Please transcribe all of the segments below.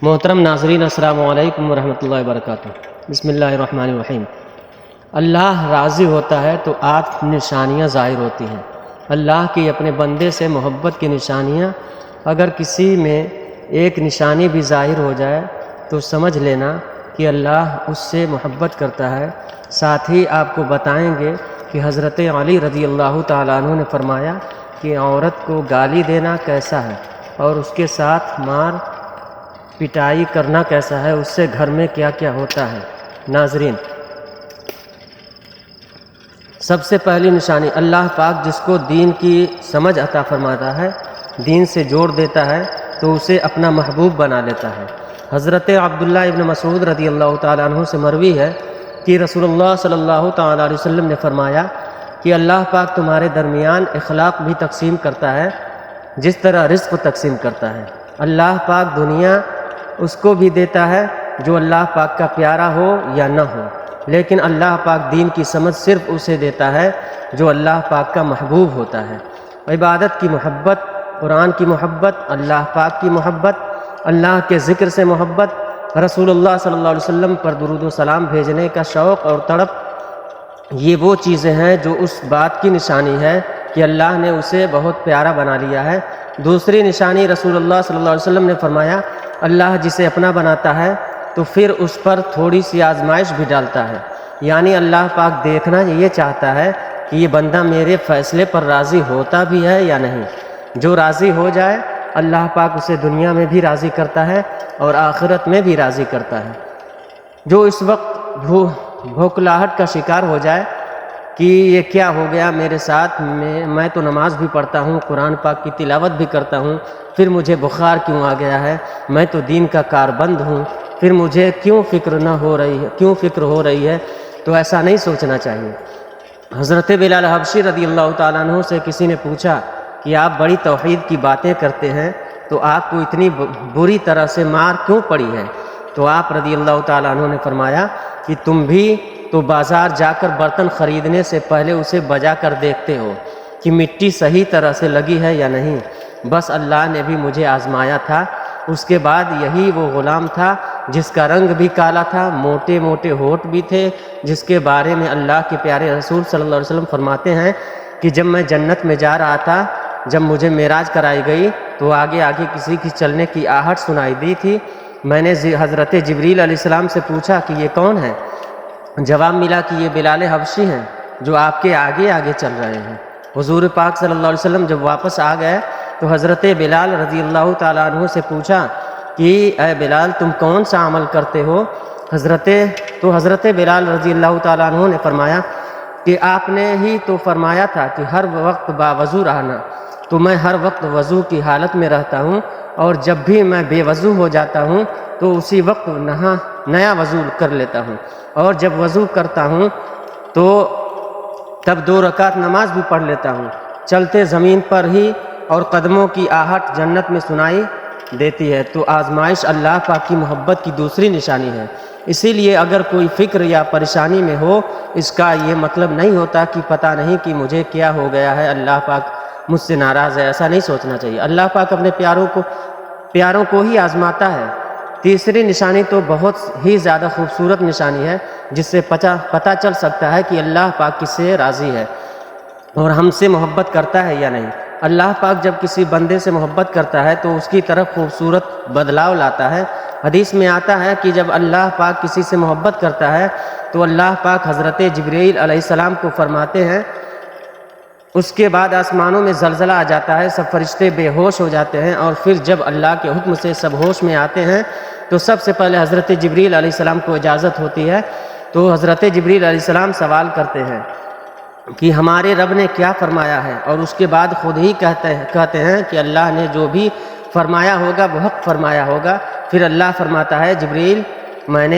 محترم ناظرین، السلام علیکم ورحمۃ اللہ وبرکاتہ۔ بسم اللہ الرحمن الرحیم۔ اللہ راضی ہوتا ہے تو 8 نشانیاں ظاہر ہوتی ہیں۔ اللہ کی اپنے بندے سے محبت کی نشانیاں، اگر کسی میں ایک نشانی بھی ظاہر ہو جائے تو سمجھ لینا کہ اللہ اس سے محبت کرتا ہے۔ ساتھ ہی آپ کو بتائیں گے کہ حضرت علی رضی اللہ تعالیٰ عنہ نے فرمایا کہ عورت کو گالی دینا کیسا ہے اور اس کے ساتھ مار پٹائی کرنا کیسا ہے، اس سے گھر میں کیا کیا ہوتا ہے۔ ناظرین، سب سے پہلی نشانی، اللہ پاک جس کو دین کی سمجھ عطا فرماتا ہے، دین سے جوڑ دیتا ہے تو اسے اپنا محبوب بنا لیتا ہے۔ حضرت عبداللہ ابن مسعود رضی اللہ تعالیٰ عنہ سے مروی ہے کہ رسول اللہ صلی اللہ تعالیٰ علیہ وسلم نے فرمایا کہ اللہ پاک تمہارے درمیان اخلاق بھی تقسیم کرتا ہے جس طرح رزق تقسیم کرتا ہے۔ اللہ پاک دنیا اس کو بھی دیتا ہے جو اللہ پاک کا پیارا ہو یا نہ ہو، لیکن اللہ پاک دین کی سمجھ صرف اسے دیتا ہے جو اللہ پاک کا محبوب ہوتا ہے۔ عبادت کی محبت، قرآن کی محبت، اللہ پاک کی محبت، اللہ کے ذکر سے محبت، رسول اللہ صلی اللہ علیہ وسلم پر درود و سلام بھیجنے کا شوق اور تڑپ، یہ وہ چیزیں ہیں جو اس بات کی نشانی ہے کہ اللہ نے اسے بہت پیارا بنا لیا ہے۔ دوسری نشانی، رسول اللہ صلی اللہ علیہ وسلم نے فرمایا اللہ جسے اپنا بناتا ہے تو پھر اس پر تھوڑی سی آزمائش بھی ڈالتا ہے، یعنی اللہ پاک دیکھنا یہ چاہتا ہے کہ یہ بندہ میرے فیصلے پر راضی ہوتا بھی ہے یا نہیں۔ جو راضی ہو جائے اللہ پاک اسے دنیا میں بھی راضی کرتا ہے اور آخرت میں بھی راضی کرتا ہے۔ جو اس وقت بھوکلاہٹ کا شکار ہو جائے کہ یہ کیا ہو گیا میرے ساتھ، میں تو نماز بھی پڑھتا ہوں، قرآن پاک کی تلاوت بھی کرتا ہوں، پھر مجھے بخار کیوں آ گیا ہے، میں تو دین کا کاربند ہوں، پھر مجھے کیوں فکر ہو رہی ہے، تو ایسا نہیں سوچنا چاہیے۔ حضرت بلال حبشی رضی اللہ تعالیٰ عنہ سے کسی نے پوچھا کہ آپ بڑی توحید کی باتیں کرتے ہیں تو آپ کو اتنی بری طرح سے مار کیوں پڑی ہے؟ تو آپ رضی اللہ تعالیٰ عنہ نے فرمایا کہ تم بھی تو بازار جا کر برتن خریدنے سے پہلے اسے بجا کر دیکھتے ہو کہ مٹی صحیح طرح سے لگی ہے یا نہیں۔ بس اللہ نے بھی مجھے آزمایا تھا۔ اس کے بعد یہی وہ غلام تھا جس کا رنگ بھی کالا تھا، موٹے موٹے ہونٹ بھی تھے، جس کے بارے میں اللہ کے پیارے رسول صلی اللہ علیہ وسلم فرماتے ہیں کہ جب میں جنت میں جا رہا تھا، جب مجھے معراج کرائی گئی تو آگے آگے کسی کی چلنے کی آہٹ سنائی دی تھی۔ میں نے حضرت جبریل علیہ السلام سے پوچھا کہ یہ کون ہے؟ جواب ملا کہ یہ بلال حبشی ہیں جو آپ کے آگے آگے چل رہے ہیں۔ حضور پاک صلی اللہ علیہ وسلم جب واپس آ گئے تو حضرت بلال رضی اللہ تعالیٰ عنہ سے پوچھا کہ اے بلال تم کون سا عمل کرتے ہو؟ حضرت بلال رضی اللہ تعالیٰ عنہ نے فرمایا کہ آپ نے ہی تو فرمایا تھا کہ ہر وقت باوضو رہنا، تو میں ہر وقت وضو کی حالت میں رہتا ہوں، اور جب بھی میں بے وضو ہو جاتا ہوں تو اسی وقت نیا وضو کر لیتا ہوں، اور جب وضو کرتا ہوں تو تب 2 رکعت نماز بھی پڑھ لیتا ہوں۔ چلتے زمین پر ہی اور قدموں کی آہٹ جنت میں سنائی دیتی ہے۔ تو آزمائش اللہ پاک کی محبت کی دوسری نشانی ہے۔ اسی لیے اگر کوئی فکر یا پریشانی میں ہو، اس کا یہ مطلب نہیں ہوتا کہ پتہ نہیں کہ مجھے کیا ہو گیا ہے، اللہ پاک مجھ سے ناراض ہے، ایسا نہیں سوچنا چاہیے۔ اللہ پاک اپنے پیاروں کو ہی آزماتا ہے۔ تیسری نشانی تو بہت ہی زیادہ خوبصورت نشانی ہے، جس سے پتہ چل سکتا ہے کہ اللہ پاک کس سے راضی ہے اور ہم سے محبت کرتا ہے یا نہیں۔ اللہ پاک جب کسی بندے سے محبت کرتا ہے تو اس کی طرف خوبصورت بدلاؤ لاتا ہے۔ حدیث میں آتا ہے کہ جب اللہ پاک کسی سے محبت کرتا ہے تو اللہ پاک حضرت جبرائیل علیہ السلام کو فرماتے ہیں، اس کے بعد آسمانوں میں زلزلہ آ جاتا ہے، سب فرشتے بے ہوش ہو جاتے ہیں، اور پھر جب اللہ کے حکم سے سب ہوش میں آتے ہیں تو سب سے پہلے حضرت جبرائیل علیہ السلام کو اجازت ہوتی ہے۔ تو حضرت جبرائیل علیہ السلام سوال کرتے ہیں کہ ہمارے رب نے کیا فرمایا ہے، اور اس کے بعد خود ہی کہتے ہیں کہ اللہ نے جو بھی فرمایا ہوگا وہ حق فرمایا ہوگا۔ پھر اللہ فرماتا ہے جبرائیل میں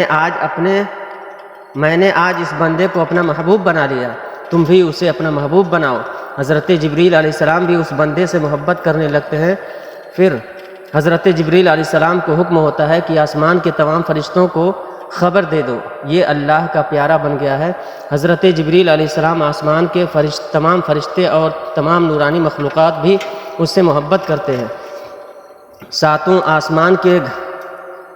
نے آج اس بندے کو اپنا محبوب بنا لیا، تم بھی اسے اپنا محبوب بناؤ۔ حضرت جبرائیل علیہ السلام بھی اس بندے سے محبت کرنے لگتے ہیں۔ پھر حضرت جبرائیل علیہ السلام کو حکم ہوتا ہے کہ آسمان کے تمام فرشتوں کو خبر دے دو، یہ اللہ کا پیارا بن گیا ہے۔ حضرت جبرائیل علیہ السلام آسمان کے تمام فرشتے اور تمام نورانی مخلوقات بھی اس سے محبت کرتے ہیں۔ 7 آسمان کے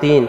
3,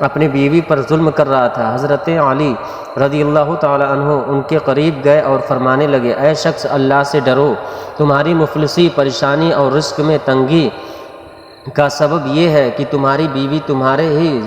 اپنی بیوی پر ظلم کر رہا تھا۔ حضرت علی رضی اللہ تعالی عنہ ان کے قریب گئے اور فرمانے لگے، اے شخص، اللہ سے ڈرو، تمہاری مفلسی، پریشانی اور رزق میں تنگی کا سبب یہ ہے کہ تمہاری بیوی تمہارے ہی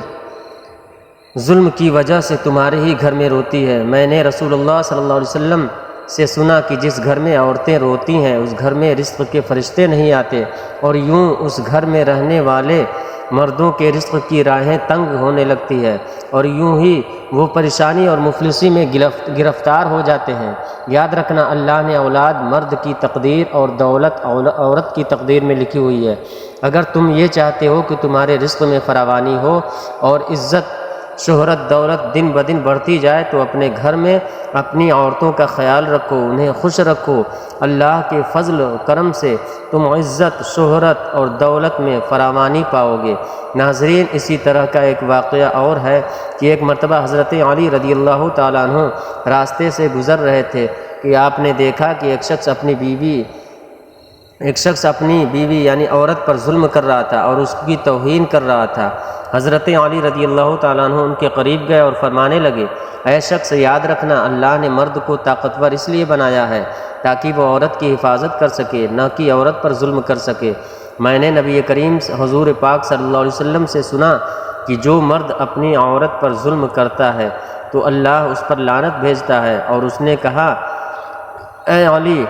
ظلم کی وجہ سے تمہارے ہی گھر میں روتی ہے۔ میں نے رسول اللہ صلی اللہ علیہ وسلم سے سنا کہ جس گھر میں عورتیں روتی ہیں اس گھر میں رزق کے فرشتے نہیں آتے، اور یوں اس گھر میں رہنے والے مردوں کے رزق کی راہیں تنگ ہونے لگتی ہے، اور یوں ہی وہ پریشانی اور مفلسی میں گرفتار ہو جاتے ہیں۔ یاد رکھنا، اللہ نے اولاد مرد کی تقدیر اور دولت عورت کی تقدیر میں لکھی ہوئی ہے۔ اگر تم یہ چاہتے ہو کہ تمہارے رزق میں فراوانی ہو اور عزت، شہرت، دولت دن بدن بڑھتی جائے تو اپنے گھر میں اپنی عورتوں کا خیال رکھو، انہیں خوش رکھو۔ اللہ کے فضل و کرم سے تم عزت، شہرت اور دولت میں فراوانی پاؤ گے۔ ناظرین، اسی طرح کا ایک واقعہ اور ہے کہ ایک مرتبہ حضرت علی رضی اللہ تعالیٰ عنہ راستے سے گزر رہے تھے کہ آپ نے دیکھا کہ ایک شخص اپنی بیوی یعنی عورت پر ظلم کر رہا تھا اور اس کی توہین کر رہا تھا۔ حضرت علی رضی اللہ تعالیٰ عنہ ان کے قریب گئے اور فرمانے لگے، اے شخص، یاد رکھنا، اللہ نے مرد کو طاقتور اس لیے بنایا ہے تاکہ وہ عورت کی حفاظت کر سکے، نہ کہ عورت پر ظلم کر سکے۔ میں نے نبی کریم حضور پاک صلی اللہ علیہ وسلم سے سنا کہ جو مرد اپنی عورت پر ظلم کرتا ہے تو اللہ اس پر لعنت بھیجتا ہے، اور اس نے کہا، اے علی،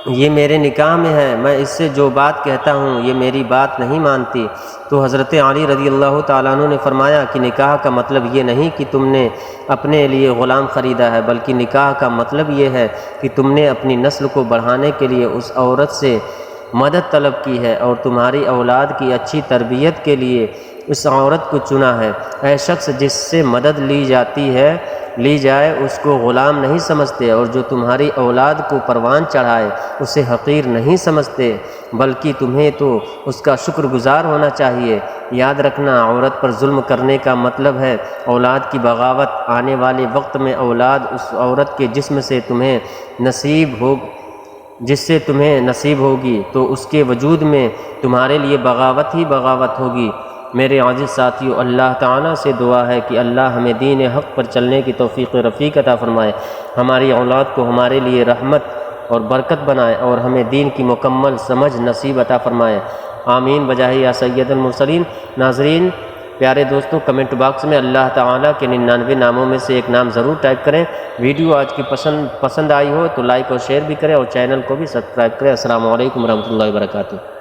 یہ میرے نکاح میں ہے، میں اس سے جو بات کہتا ہوں یہ میری بات نہیں مانتی۔ تو حضرت علی رضی اللہ تعالیٰ عنہ نے فرمایا کہ نکاح کا مطلب یہ نہیں کہ تم نے اپنے لیے غلام خریدا ہے، بلکہ نکاح کا مطلب یہ ہے کہ تم نے اپنی نسل کو بڑھانے کے لیے اس عورت سے مدد طلب کی ہے اور تمہاری اولاد کی اچھی تربیت کے لیے اس عورت کو چنا ہے۔ اے شخص، جس سے مدد لی جائے اس کو غلام نہیں سمجھتے، اور جو تمہاری اولاد کو پروان چڑھائے اسے حقیر نہیں سمجھتے، بلکہ تمہیں تو اس کا شکر گزار ہونا چاہیے۔ یاد رکھنا، عورت پر ظلم کرنے کا مطلب ہے اولاد کی بغاوت۔ آنے والے وقت میں اولاد اس عورت کے جس سے تمہیں نصیب ہوگی تو اس کے وجود میں تمہارے لیے بغاوت ہی بغاوت ہوگی۔ میرے عزیز ساتھیو، اللہ تعالیٰ سے دعا ہے کہ اللہ ہمیں دین حق پر چلنے کی توفیق رفیق عطا فرمائے، ہماری اولاد کو ہمارے لیے رحمت اور برکت بنائے، اور ہمیں دین کی مکمل سمجھ نصیب عطا فرمائے۔ آمین بجاہ یا سید المرسلین۔ ناظرین پیارے دوستوں، کمنٹ باکس میں اللہ تعالیٰ کے 99 ناموں میں سے ایک نام ضرور ٹائپ کریں۔ ویڈیو آج کی پسند آئی ہو تو لائک اور شیئر بھی کریں، اور چینل کو بھی سبسکرائب کریں۔ السلام علیکم ورحمۃ اللہ وبرکاتہ۔